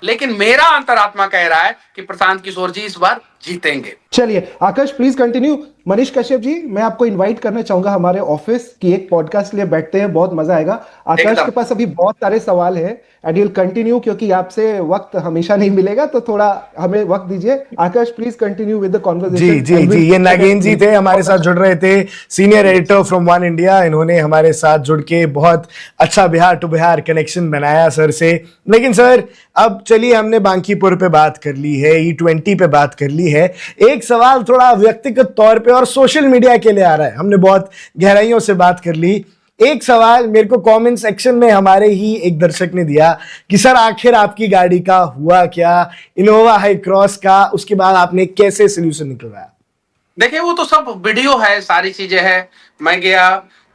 लेकिन मेरा अंतरात्मा कह रहा है कि प्रशांत किशोर जी इस बार जीतेंगे। चलिए आकाश प्लीज कंटिन्यू। मनीष कश्यप जी, मैं आपको इनवाइट करना चाहूंगा हमारे ऑफिस की एक पॉडकास्ट के लिए, बैठते हैं, बहुत मजा आएगा। आकाश के पास अभी बहुत सारे सवाल हैं एंड विल कंटिन्यू, क्योंकि आपसे वक्त हमेशा नहीं मिलेगा, तो थोड़ा हमें वक्त दीजिए। Akash please continue with the conversation. जी जी जी, ये नागेन जी थे, हमारे साथ जुड़ रहे थे, senior editor from one India. इन्होंने हमारे साथ जुड़ के बहुत अच्छा बिहार टू बिहार कनेक्शन बनाया सर से। लेकिन सर अब चलिए, हमने बांकीपुर पे बात कर ली है, E20 पे बात कर ली है, एक सवाल थोड़ा व्यक्तिगत तौर पे और सोशल मीडिया के लिए आ रहा है। हमने बहुत गहराइयों से बात कर ली। एक सवाल मेरे को कमेंट सेक्शन में हमारे ही एक दर्शक ने दिया कि सर आखिर आपकी गाड़ी का हुआ क्या, इनोवा हाई क्रॉस का, उसके बाद आपने कैसे सोल्यूशन निकलवाया? देखिए वो तो सब वीडियो है, सारी चीजें हैं। मैं गया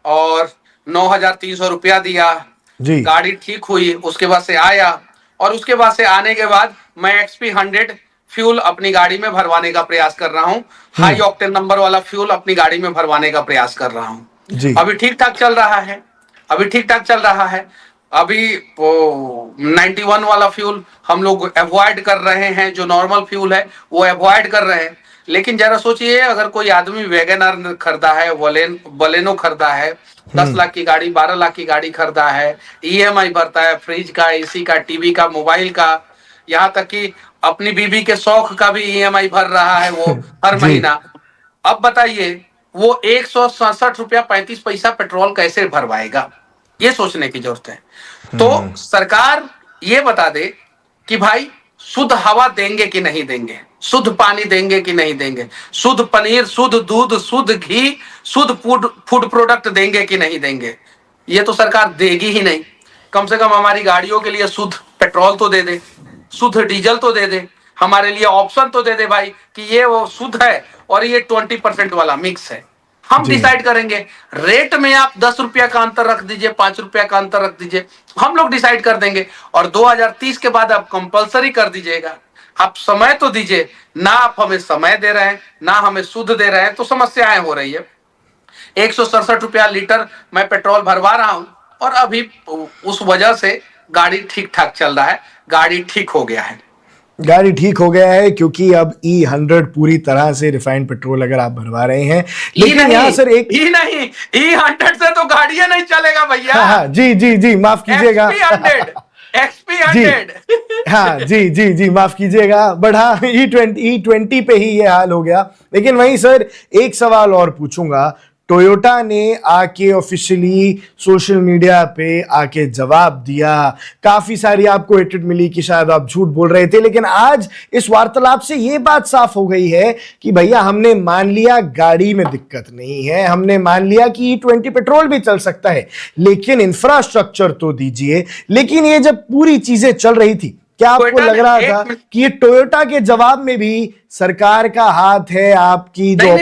और 9,300 रुपया दिया जी, गाड़ी ठीक हुई, उसके बाद से आया और उसके बाद से आने के बाद मैं XP100 फ्यूल अपनी गाड़ी में भरवाने का प्रयास कर रहा हूँ। हाई ऑक्टेन नंबर वाला फ्यूल अपनी गाड़ी में भरवाने का प्रयास कर रहा हूँ। अभी ठीक ठाक चल रहा है, अभी ठीक ठाक चल रहा है। अभी 91 वाला फ्यूल हम लोग अवॉइड कर रहे हैं, जो नॉर्मल फ्यूल है वो अवॉइड कर रहे हैं। लेकिन जरा सोचिए, अगर कोई आदमी वैगनआर खरीदा है, बलेनो खरीदा है, 10 लाख की गाड़ी, 12 लाख की गाड़ी खरीदा है, EMI भरता है, फ्रिज का, AC का, टीवी का, मोबाइल का, यहाँ तक कि अपनी बीबी के शौक का भी EMI भर रहा है वो हर महीना। अब बताइए वो 167 रुपया 35 पैसा पेट्रोल कैसे भरवाएगा, ये सोचने की जरूरत है। तो सरकार ये बता दे कि भाई शुद्ध हवा देंगे कि नहीं देंगे, शुद्ध पानी देंगे कि नहीं देंगे, शुद्ध पनीर, शुद्ध दूध, शुद्ध घी, शुद्ध फूड प्रोडक्ट देंगे कि नहीं देंगे। ये तो सरकार देगी ही नहीं। कम से कम हमारी गाड़ियों के लिए शुद्ध पेट्रोल तो दे दे, शुद्ध डीजल तो दे दे, हमारे लिए ऑप्शन तो दे दे भाई कि ये वो शुद्ध है और ये 20% वाला मिक्स है। हम डिसाइड करेंगे। रेट में आप 10 रुपया का अंतर रख दीजिए, 5 रुपया का अंतर रख दीजिए, हम लोग डिसाइड कर देंगे। और 2030 के बाद आप कंपलसरी कर दीजिएगा। आप समय तो दीजिए ना, आप हमें समय दे रहे हैं ना हमें शुद्ध दे रहे हैं, तो समस्याएं हो रही है। 167 रुपया लीटर मैं पेट्रोल भरवा रहा हूं और अभी उस वजह से गाड़ी ठीक ठाक चल रहा है, गाड़ी ठीक हो गया है। गाड़ी ठीक हो गया है क्योंकि अब E100 पूरी तरह से रिफाइंड पेट्रोल अगर आप भरवा रहे हैं। लेकिन यहाँ सर एक नहीं, E100 से तो गाड़ियां नहीं चलेगा भैया। हाँ, जी जी जी, माफ कीजिएगा। XP100 हाँ जी जी जी, माफ कीजिएगा। बट हाँ, E20 पे ही ये हाल हो गया। लेकिन वहीं सर एक सवाल और पूछूंगा। टोयोटा ने आके ऑफिशियली सोशल मीडिया पे आके जवाब दिया, काफी सारी आपको हिट मिली कि शायद आप झूठ बोल रहे थे, लेकिन आज इस वार्तालाप से ये बात साफ हो गई है कि भैया हमने मान लिया गाड़ी में दिक्कत नहीं है, हमने मान लिया कि E20 पेट्रोल भी चल सकता है, लेकिन इंफ्रास्ट्रक्चर तो दीजिए। लेकिन ये जब पूरी चीजें चल रही थी, क्या आपको लग रहा था कि ये टोयोटा के जवाब में भी सरकार का हाथ है? आपकी जो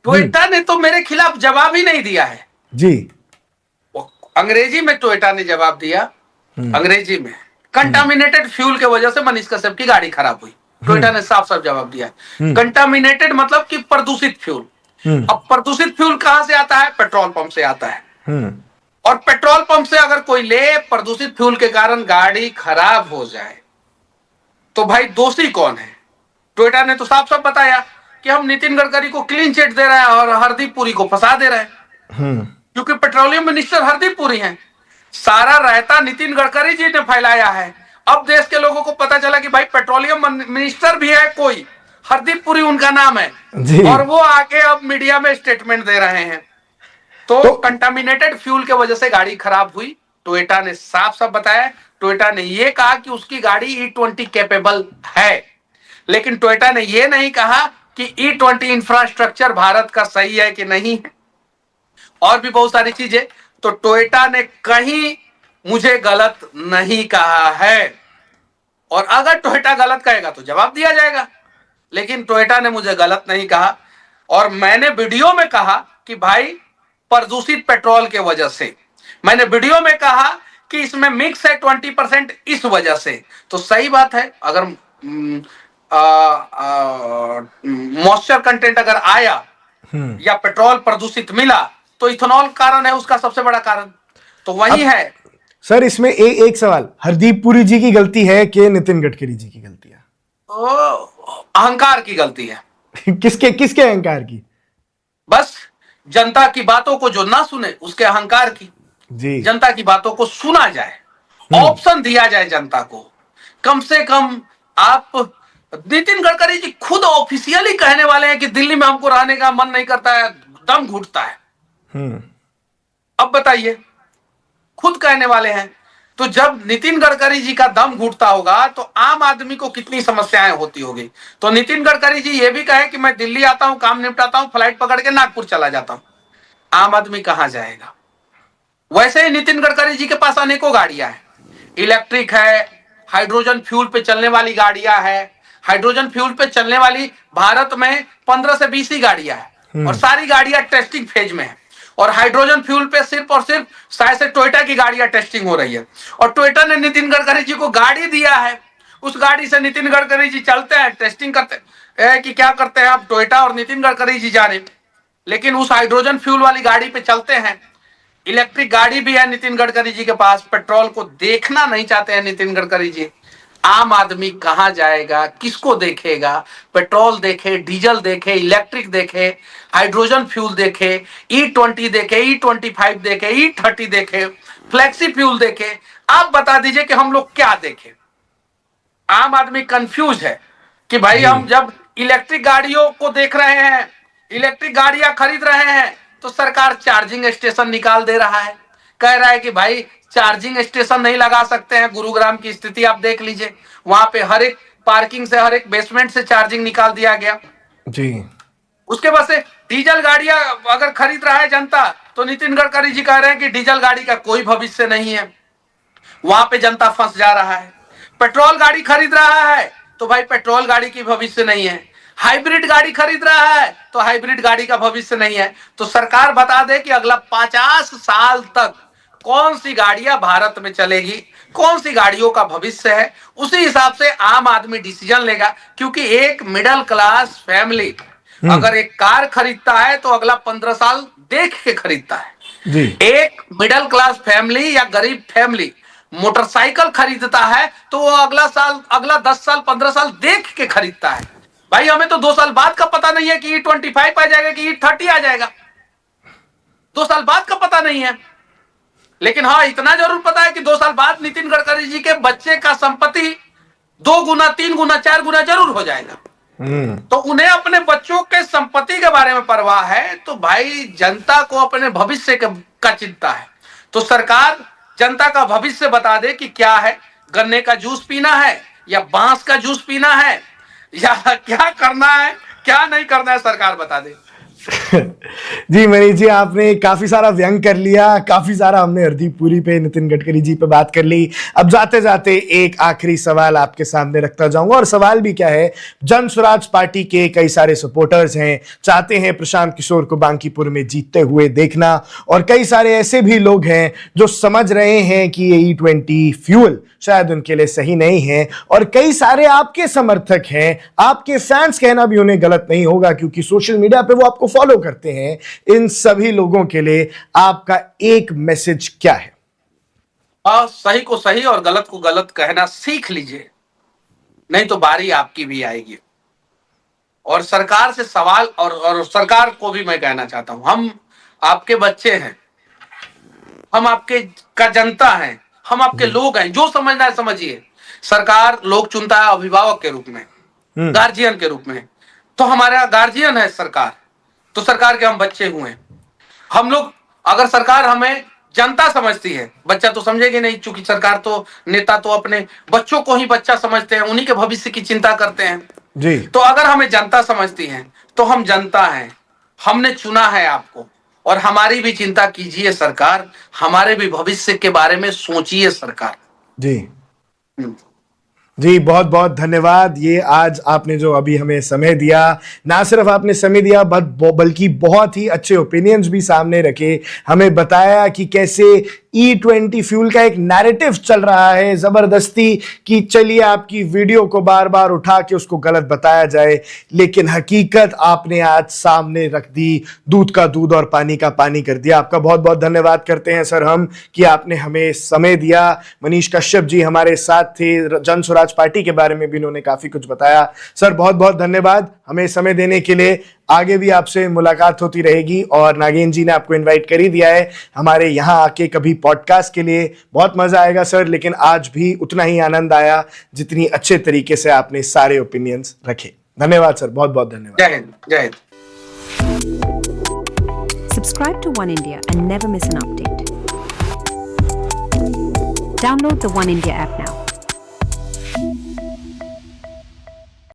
टोयोटा ने तो मेरे खिलाफ जवाब ही नहीं दिया है जी, अंग्रेजी में टोयोटा ने जवाब दिया। अंग्रेजी में कंटामिनेटेड फ्यूल के वजह से मनीष कश्यप की गाड़ी खराब हुई। टोयोटा ने साफ साफ जवाब दिया। कंटामिनेटेड मतलब कि प्रदूषित फ्यूल। अब प्रदूषित फ्यूल कहां से आता है? पेट्रोल पंप से आता है। और पेट्रोल पंप से अगर कोई ले, प्रदूषित फ्यूल के कारण गाड़ी खराब हो जाए, तो भाई दोषी कौन है? टोयोटा ने तो साफ साफ बताया कि हम नितिन गडकरी को क्लीन चिट दे रहे हैं और हरदीप पुरी को फंसा दे रहे हैं, क्योंकि पेट्रोलियम मिनिस्टर हरदीप पुरी हैं। सारा रायता नितिन गडकरी जी ने फैलाया है। अब देश के लोगों को पता चला कि भाई पेट्रोलियम मिनिस्टर भी है कोई, हरदीप पुरी उनका नाम है, और वो आके अब मीडिया में स्टेटमेंट दे रहे हैं। तो कंटामिनेटेड फ्यूल के वजह से गाड़ी खराब हुई। टोयोटा ने साफ साफ बताया। टोयोटा ने यह कहा कि उसकी गाड़ी E20 कैपेबल है, लेकिन टोयोटा ने यह नहीं कहा कि E20 इंफ्रास्ट्रक्चर भारत का सही है कि नहीं है, और भी बहुत सारी चीजें। तो टोयोटा ने कहीं मुझे गलत नहीं कहा है, और अगर टोयोटा गलत कहेगा तो जवाब दिया जाएगा, लेकिन टोयोटा ने मुझे गलत नहीं कहा। और मैंने वीडियो में कहा कि भाई प्रदूषित पेट्रोल के वजह से, मैंने वीडियो में कहा कि इसमें मिक्स है 20% इस वजह से। तो सही बात है, अगर मॉइस्चर कंटेंट अगर आया या पेट्रोल प्रदूषित मिला तो इथेनॉल कारण है उसका सबसे बड़ा कारण। तो वही है सर इसमें एक सवाल, हरदीप पुरी जी की गलती है कि नितिन गडकरी जी की गलती है? अहंकार की गलती है। किसके किसके अहंकार की? बस जनता की बातों को जो ना सुने उसके अहंकार की। जी। जनता की बातों को सुना जाए, ऑप्शन दिया जाए जनता को। कम से कम आप, नितिन गडकरी जी खुद ऑफिशियली कहने वाले हैं कि दिल्ली में हमको रहने का मन नहीं करता है, दम घुटता है। अब बताइए, खुद कहने वाले हैं। तो जब नितिन गडकरी जी का दम घुटता होगा तो आम आदमी को कितनी समस्याएं होती होगी। तो नितिन गडकरी जी ये भी कहे कि मैं दिल्ली आता हूं, काम निपटाता हूं, फ्लाइट पकड़ के नागपुर चला जाता हूं, आम आदमी कहां जाएगा। वैसे ही नितिन गडकरी जी के पास अनेकों गाड़ियां हैं, इलेक्ट्रिक है, हाइड्रोजन फ्यूल पे चलने वाली गाड़ियां है। हाइड्रोजन फ्यूल पे चलने वाली भारत में 15 से 20 ही गाड़ियां हैं और सारी गाड़ियां टेस्टिंग फेज में है। और हाइड्रोजन फ्यूल पे सिर्फ और सिर्फ शायद से टोयोटा की गाड़ियां टेस्टिंग हो रही है। और टोयोटा ने नितिन गडकरी जी को गाड़ी दिया है, उस गाड़ी से नितिन गडकरी जी चलते हैं, टेस्टिंग करते हैं कि क्या करते हैं आप टोयोटा और नितिन गडकरी जी जाने। लेकिन उस हाइड्रोजन फ्यूल वाली गाड़ी पे चलते हैं। इलेक्ट्रिक गाड़ी भी है नितिन गडकरी जी के पास, पेट्रोल को देखना नहीं चाहते हैं नितिन गडकरी जी। आम आदमी कहां जाएगा, किसको देखेगा। पेट्रोल देखे, डीजल देखे, इलेक्ट्रिक देखे, हाइड्रोजन फ्यूल देखे, E20 देखे, E25 देखे, E30 देखे, फ्लेक्सी फ्यूल देखे। आप बता दीजिए कि हम लोग क्या देखें। आम आदमी कंफ्यूज है कि भाई हम जब इलेक्ट्रिक गाड़ियों को देख रहे हैं, इलेक्ट्रिक गाड़ियां खरीद रहे हैं, तो सरकार चार्जिंग स्टेशन निकाल दे रहा है। कह रहा है कि भाई चार्जिंग स्टेशन नहीं लगा सकते हैं। गुरुग्राम की स्थिति आप देख लीजिए, वहां पे हर एक पार्किंग से, हर एक बेसमेंट से चार्जिंग निकाल दिया गया जी। उसके बाद से डीजल गाड़ियां अगर खरीद रहा है जनता, तो नितिन गडकरी जी कह रहे हैं कि डीजल गाड़ी का कोई भविष्य नहीं है। वहां पे जनता फंस जा रहा है। पेट्रोल गाड़ी खरीद रहा है तो भाई पेट्रोल गाड़ी की भविष्य नहीं है। हाइब्रिड गाड़ी खरीद रहा है तो हाइब्रिड गाड़ी का भविष्य नहीं है। तो सरकार बता दे कि अगला 50 साल तक कौन सी गाड़ियां भारत में चलेगी, कौन सी गाड़ियों का भविष्य है, उसी हिसाब से आम आदमी डिसीजन लेगा। क्योंकि एक मिडिल क्लास फैमिली अगर एक कार खरीदता है तो अगला 15 साल देख के खरीदता है जी। एक मिडिल क्लास फैमिली या गरीब फैमिली मोटरसाइकिल खरीदता है तो वो अगला 10 साल 15 साल देख के खरीदता है। भाई हमें तो 2 साल बाद का पता नहीं है कि E25 आ जाएगा कि E30 आ जाएगा। 2 साल बाद का पता नहीं है। लेकिन हाँ, इतना जरूर पता है कि 2 साल बाद नितिन गडकरी जी के बच्चे का संपत्ति 2 गुना, 3 गुना, 4 गुना जरूर हो जाएगा। तो उन्हें अपने बच्चों के संपत्ति के बारे में परवाह है। तो भाई जनता को अपने भविष्य का चिंता है। तो सरकार जनता का भविष्य बता दे कि क्या है, गन्ने का जूस पीना है या बांस का जूस पीना है या क्या करना है, क्या नहीं करना है, सरकार बता दे। जी मनीष जी, आपने काफी सारा व्यंग कर लिया, काफी सारा हमने हरदीप पुरी पे, नितिन गडकरी जी पे बात कर ली। अब जाते जाते एक आखिरी सवाल आपके सामने रखता जाऊंगा, और सवाल भी क्या है, जन स्वराज पार्टी के कई सारे सपोर्टर्स हैं, चाहते हैं प्रशांत किशोर को बांकीपुर में जीतते हुए देखना, और कई सारे ऐसे भी लोग हैं जो समझ रहे हैं कि ये E20 फ्यूल शायद उनके लिए सही नहीं है, और कई सारे आपके समर्थक हैं, आपके फैंस, कहना भी उन्हें गलत नहीं होगा क्योंकि सोशल मीडिया पे वो आपको फॉलो करते हैं। इन सभी लोगों के लिए आपका एक मैसेज क्या है? सही को सही और गलत को गलत कहना सीख लीजिए, नहीं तो बारी आपकी भी आएगी। और सरकार से सवाल, और सरकार को भी मैं कहना चाहता हूं, हम आपके बच्चे हैं, हम आपके का जनता हैं, हम आपके लोग हैं। जो समझना है समझिए। सरकार लोग चुनता है अभिभावक के रूप में, गार्जियन के रूप में। तो हमारा गार्जियन है सरकार, तो सरकार के हम बच्चे हुए। हम लोग, अगर सरकार हमें जनता समझती है, बच्चा तो समझेगी नहीं, क्योंकि सरकार तो, नेता तो अपने बच्चों को ही बच्चा समझते हैं, उन्हीं के भविष्य की चिंता करते हैं जी। तो अगर हमें जनता समझती है तो हम जनता हैं, हमने चुना है आपको, और हमारी भी चिंता कीजिए सरकार, हमारे भी भविष्य के बारे में सोचिए सरकार। जी जी, बहुत बहुत धन्यवाद। ये आज आपने जो अभी हमें समय दिया, ना सिर्फ आपने समय दिया बल्कि बहुत ही अच्छे ओपिनियंस भी सामने रखे, हमें बताया कि कैसे E20 फ्यूल का एक नैरेटिव चल रहा है जबरदस्ती कि चलिए आपकी वीडियो को बार बार उठा के उसको गलत बताया जाए, लेकिन हकीकत आपने आज सामने रख दी, दूध का दूध और पानी का पानी कर दिया। आपका बहुत बहुत धन्यवाद करते हैं सर हम कि आपने हमें समय दिया। मनीष कश्यप जी हमारे साथ थे, जन स्वराज पार्टी के बारे में भी इन्होंने काफी कुछ बताया। सर बहुत बहुत धन्यवाद हमें समय देने के लिए। आगे भी आपसे मुलाकात होती रहेगी और नागेंद्र जी ने आपको इनवाइट कर ही दिया है हमारे यहाँ आके कभी पॉडकास्ट के लिए। बहुत मजा आएगा सर, लेकिन आज भी उतना ही आनंद आया जितनी अच्छे तरीके से आपने सारे ओपिनियंस रखे। धन्यवाद सर, बहुत बहुत धन्यवाद। जय हिंद, जय Hind. Subscribe to One India and never miss an update. Download the One India app now.